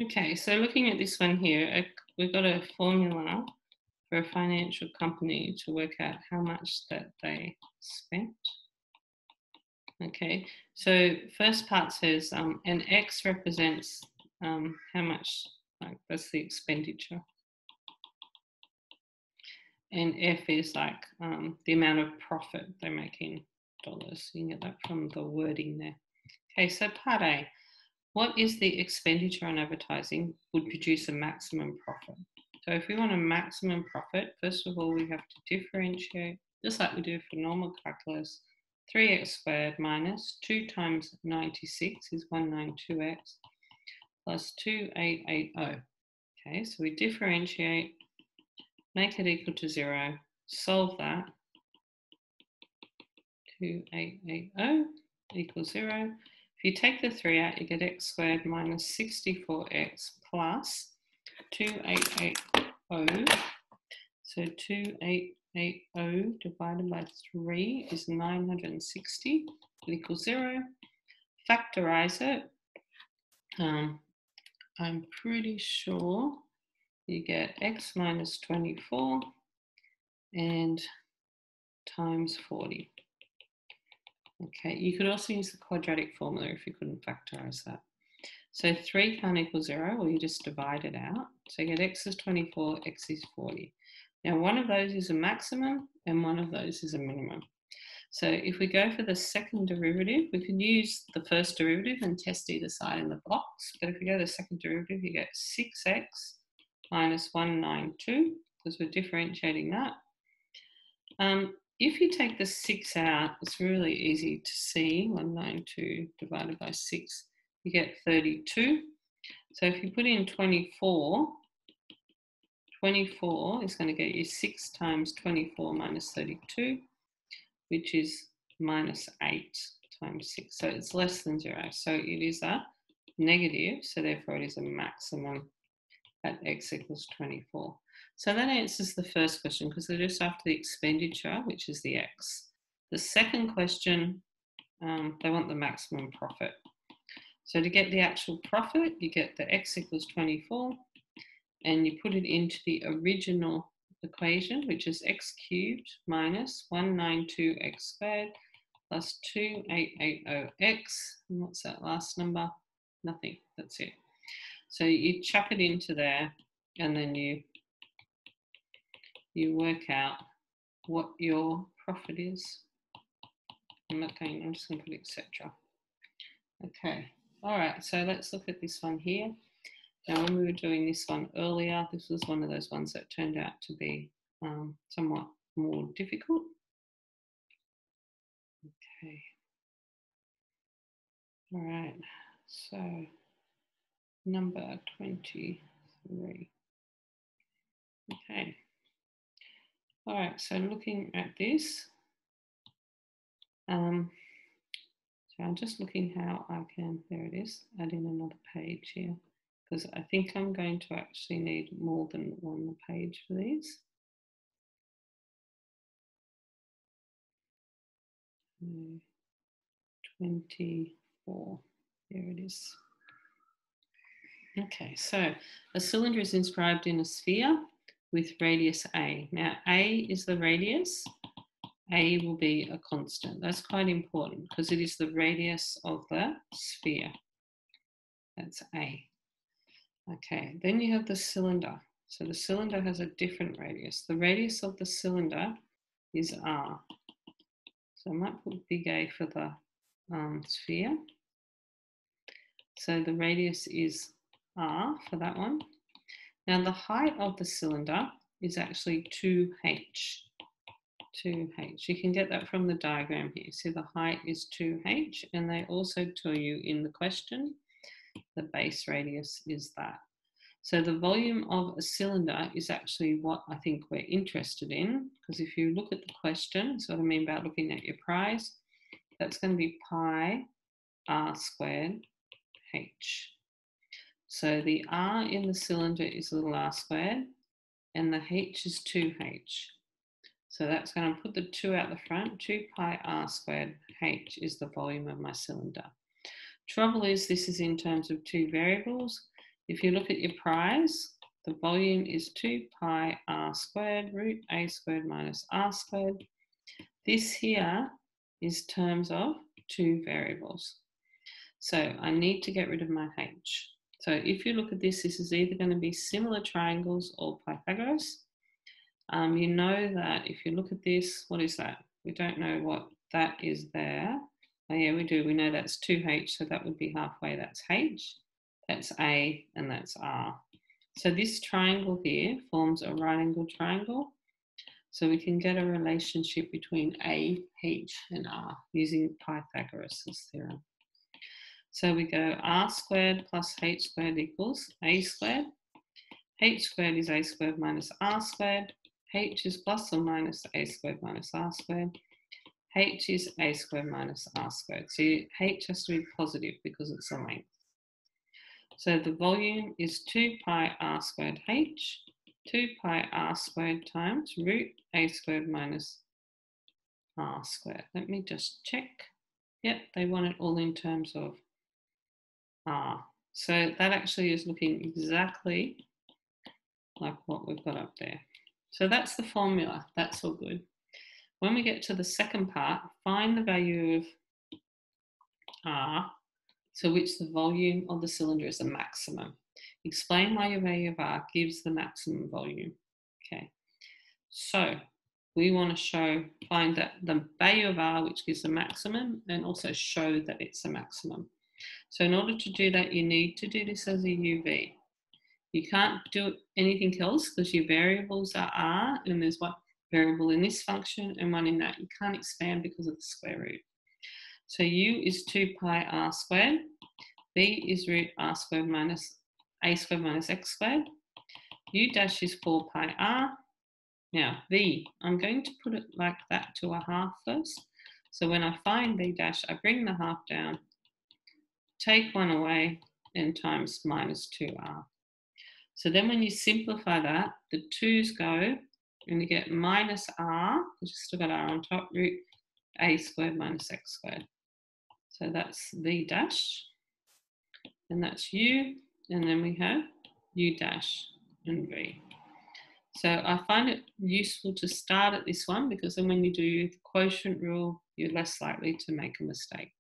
Okay, so looking at this one here, we've got a formula for a financial company to work out how much that they spent. Okay, so first part says an X represents how much, like that's the expenditure. And F is like the amount of profit they make in dollars. You can get that from the wording there. Okay, so part A. What is the expenditure on advertising would produce a maximum profit? So if we want a maximum profit, first of all, we have to differentiate, just like we do for normal calculus, 3x squared minus 2 times 96 is 192x plus 2880. Okay, so we differentiate, make it equal to 0, solve that. 2880 equals 0. If you take the 3 out, you get x squared minus 64x plus 2880. So 2880 divided by 3 is 960. It equals 0. Factorize it. I'm pretty sure you get x minus 24 and times 40. Okay, you could also use the quadratic formula if you couldn't factorize that. So 3 can't equal 0, or you just divide it out. So you get x is 24, x is 40. Now one of those is a maximum and one of those is a minimum. So if we go for the second derivative, we can use the first derivative and test either side in the box. But if we go to the second derivative, you get 6x minus 192, because we're differentiating that. If you take the 6 out, it's really easy to see. 192 divided by 6, you get 32. So if you put in 24, 24 is going to get you 6 times 24 minus 32, which is minus 8 times 6. So it's less than 0. So it is a negative, so therefore it is a maximum at x equals 24. So that answers the first question because they're just after the expenditure, which is the x. The second question, they want the maximum profit. So to get the actual profit, you get the x equals 24 and you put it into the original equation, which is x cubed minus 192x squared plus 2880x. And what's that last number? Nothing, that's it. So you chuck it into there and then you work out what your profit is. I'm just going to put etc. Okay, all right, so let's look at this one here. Now when we were doing this one earlier, this was one of those ones that turned out to be somewhat more difficult. Okay, all right, so number 23. Okay. All right, so looking at this, so I'm just looking how I can, there it is, add in another page here, because I think I'm going to actually need more than one page for these. So 24, there it is. Okay, so a cylinder is inscribed in a sphere with radius A. Now A is the radius, A will be a constant. That's quite important because it is the radius of the sphere. That's A. Okay, then you have the cylinder. So the cylinder has a different radius. The radius of the cylinder is R. So I might put big A for the sphere. So the radius is R for that one. Now the height of the cylinder is actually 2h. 2h. You can get that from the diagram here. So the height is 2h, and they also tell you in the question the base radius is that. So the volume of a cylinder is actually what I think we're interested in, because if you look at the question, that's what I mean by looking at your prize, that's going to be pi r squared h. So the r in the cylinder is little r squared, and the h is 2h. So that's going to put the 2 out the front. 2 pi r squared h is the volume of my cylinder. Trouble is, this is in terms of two variables. if you look at your prize, the volume is 2 pi r squared root a squared minus r squared. This here is terms of two variables. So I need to get rid of my h. So if you look at this, this is either going to be similar triangles or Pythagoras. You know that if you look at this, what is that? We don't know what that is there. Oh yeah, we do. We know that's 2h, so that would be halfway. That's h, that's a, and that's r. So this triangle here forms a right angle triangle. So we can get a relationship between a, h, and r using Pythagoras' theorem. So we go r squared plus h squared equals a squared. H squared is a squared minus r squared. H is plus or minus a squared minus r squared. H is a squared minus r squared. So h has to be positive because it's a length. So the volume is 2 pi r squared h, 2 pi r squared times root a squared minus r squared. Let me just check. Yep, they want it all in terms of r. So that actually is looking exactly like what we've got up there. So that's the formula. That's all good. When we get to the second part, find the value of r, so which the volume of the cylinder is the maximum. Explain why your value of r gives the maximum volume. Okay, so we want to find that the value of r which gives the maximum, and also show that it's the maximum. So in order to do that, you need to do this as a UV. You can't do anything else because your variables are r, and there's one variable in this function and one in that. You can't expand because of the square root. So u is 2 pi r squared. V is root r squared minus a squared minus x squared. U dash is 4 pi r. Now v, I'm going to put it like that to a half first. So when I find v dash, I bring the half down, take one away, and times minus 2r. So then when you simplify that, the 2's go, and you get minus r, because you've still got r on top, root a squared minus x squared. So that's v dash, and that's u, and then we have u dash and v. So I find it useful to start at this one, because then when you do the quotient rule, you're less likely to make a mistake.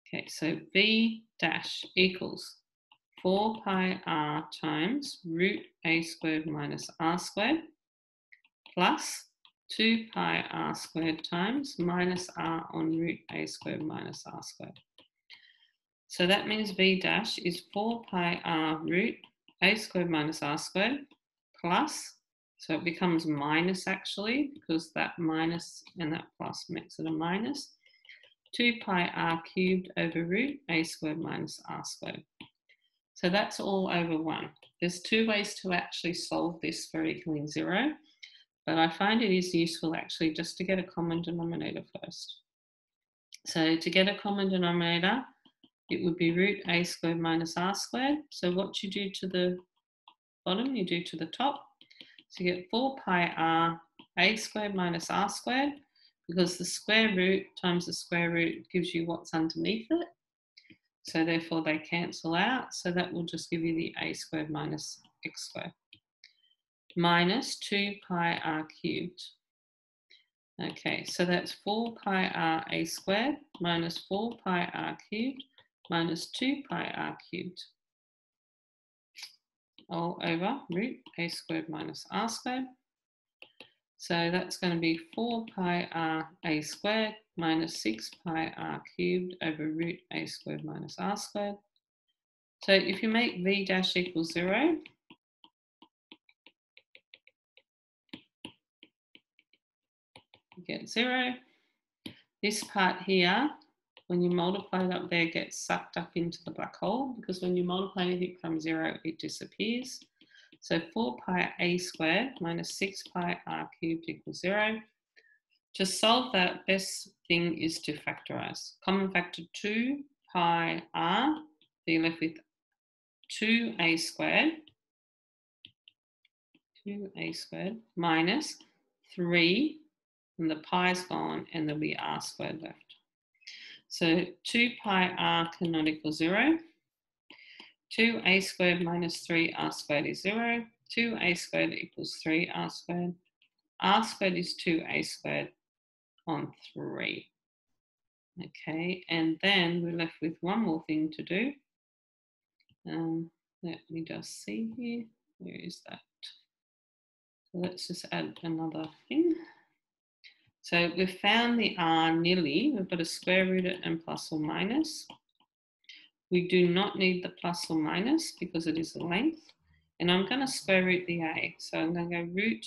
Okay, so v dash equals 4 pi r times root a squared minus r squared plus 2 pi r squared times minus r on root a squared minus r squared. So that means v dash is 4 pi r root a squared minus r squared plus, so it becomes minus actually, because that minus and that plus makes it a minus, 2 pi r cubed over root a squared minus r squared. So that's all over 1. There's two ways to actually solve this for equaling 0, but I find it is useful actually just to get a common denominator first. So to get a common denominator, it would be root a squared minus r squared. So what you do to the bottom, you do to the top. So you get 4 pi r a squared minus r squared, because the square root times the square root gives you what's underneath it. So therefore they cancel out. So that will just give you the a squared minus x squared. Minus 2 pi r cubed. Okay, so that's 4 pi r a squared minus 4 pi r cubed minus 2 pi r cubed. All over root a squared minus r squared. So that's going to be 4 pi r a squared minus 6 pi r cubed over root a squared minus r squared. So if you make v dash equals 0, you get 0. This part here, when you multiply it up there, gets sucked up into the black hole, because when you multiply anything from 0, it disappears. So 4 pi a squared minus 6 pi r cubed equals 0. To solve that, best thing is to factorize. Common factor 2 pi r, so you're left with 2a squared minus 3, and the pi's gone, and there'll be r squared left. So 2 pi r cannot equal 0. 2a squared minus 3r squared is 0. 2a squared equals 3r squared. R squared is 2a squared on 3. Okay, and then we're left with one more thing to do. Let me just see here. Where is that? So let's just add another thing. So we've found the r nearly. We've got to square root it and plus or minus. We do not need the plus or minus because it is a length. And I'm going to square root the a. So I'm going to go root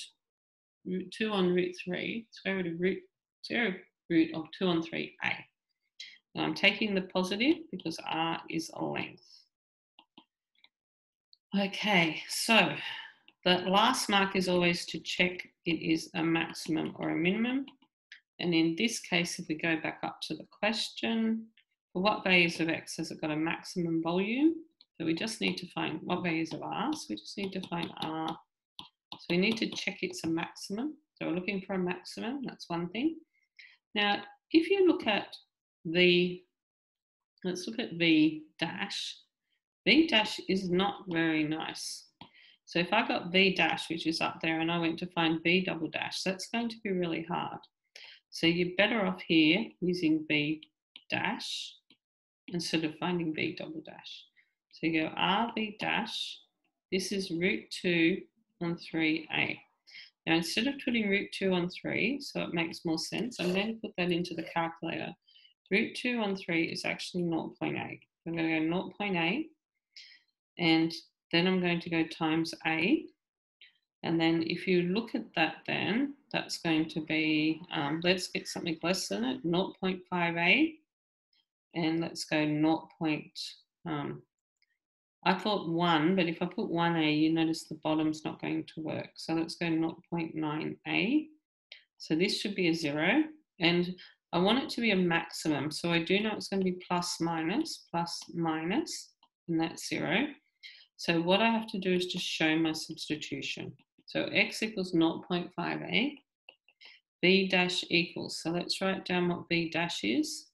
2 on root 3, square root of root of 2 on 3a. Now I'm taking the positive because r is a length. Okay, so the last mark is always to check it is a maximum or a minimum. And in this case, if we go back up to the question, for what values of x has it got a maximum volume? So we just need to find what values of r. So we just need to find r. So we need to check it's a maximum. So we're looking for a maximum. That's one thing. Now, if you look at let's look at v dash. V dash is not very nice. So if I got v dash, which is up there, and I went to find v double dash, that's going to be really hard. So you're better off here using v dash instead of finding v double dash. So you go r v dash, this is root 2 on 3a. Now instead of putting root 2 on 3, so it makes more sense, I'm going to put that into the calculator. Root 2 on 3 is actually 0.8. I'm going to go 0.8, and then I'm going to go times a. And then if you look at that, then that's going to be, let's get something less than it, 0.5a. And let's go 0. I thought 1, but if I put 1a, you notice the bottom's not going to work. So let's go 0.9a. So this should be a 0. And I want it to be a maximum. So I do know it's going to be plus minus, and that's 0. So what I have to do is just show my substitution. So x equals 0.5a, v dash equals, so let's write down what v dash is.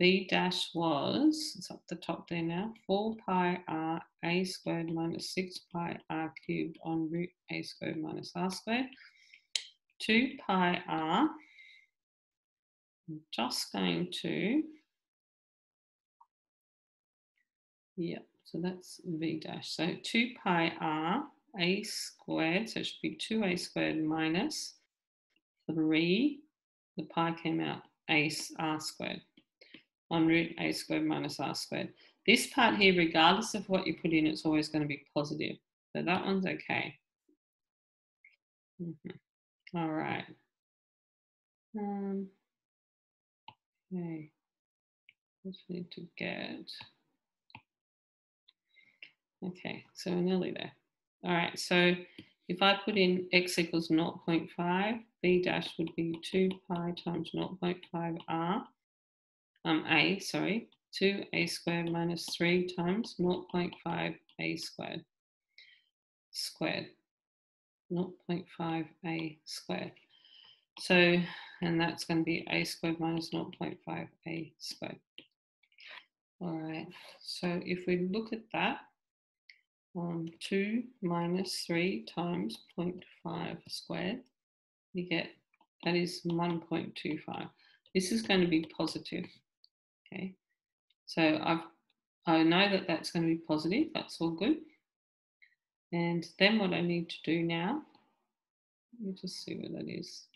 V dash was, it's up the top there now, 4 pi r a squared minus 6 pi r cubed on root a squared minus r squared. 2 pi r, I'm just going to, so that's v dash. So 2 pi r a squared, so it should be 2a squared minus 3, the pi came out, r squared, on root a squared minus r squared. This part here, regardless of what you put in, it's always going to be positive. So that one's okay. All right. Okay. Just need to get. Okay, so we're nearly there. All right, so if I put in x equals 0.5, v dash would be 2 pi times 0.5 r, a, sorry, 2a squared minus 3 times 0.5 a squared, 0.5 a squared. So, and that's going to be a squared minus 0.5 a squared. All right, so if we look at that, 2 minus 3 times 0.5 squared, you get, that is 1.25. This is going to be positive, okay? So I know that that's going to be positive, that's all good. And then what I need to do now, let me just see where that is.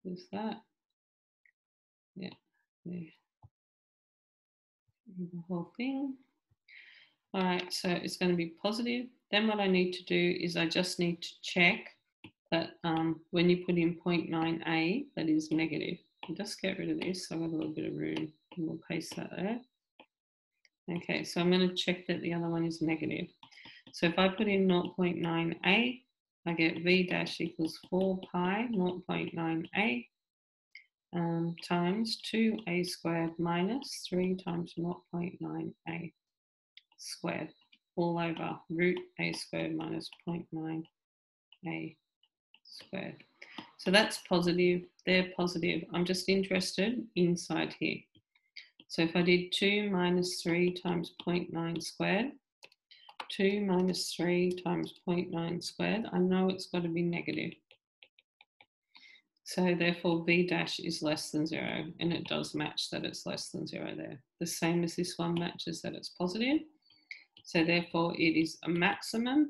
Is that? Yeah, there. The whole thing. All right, so it's going to be positive. Then what I need to do is I just need to check that when you put in 0.9a, that is negative. I'll just get rid of this, so I've got a little bit of room, and we'll paste that there. Okay, so I'm going to check that the other one is negative. So if I put in 0.9a, I get v dash equals 4 pi 0.9a times 2a squared minus 3 times 0.9a squared, all over root a squared minus 0.9a squared. So that's positive, they're positive. I'm just interested inside here. So if I did 2 minus 3 times 0.9 squared, 2 minus 3 times 0.9 squared. I know it's got to be negative. So therefore v dash is less than 0, and it does match that it's less than 0 there. The same as this one matches that it's positive. So therefore it is a maximum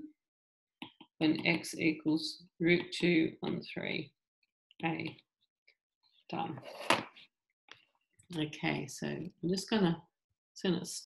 when x equals root 2 on 3a. Done. Okay, so I'm just gonna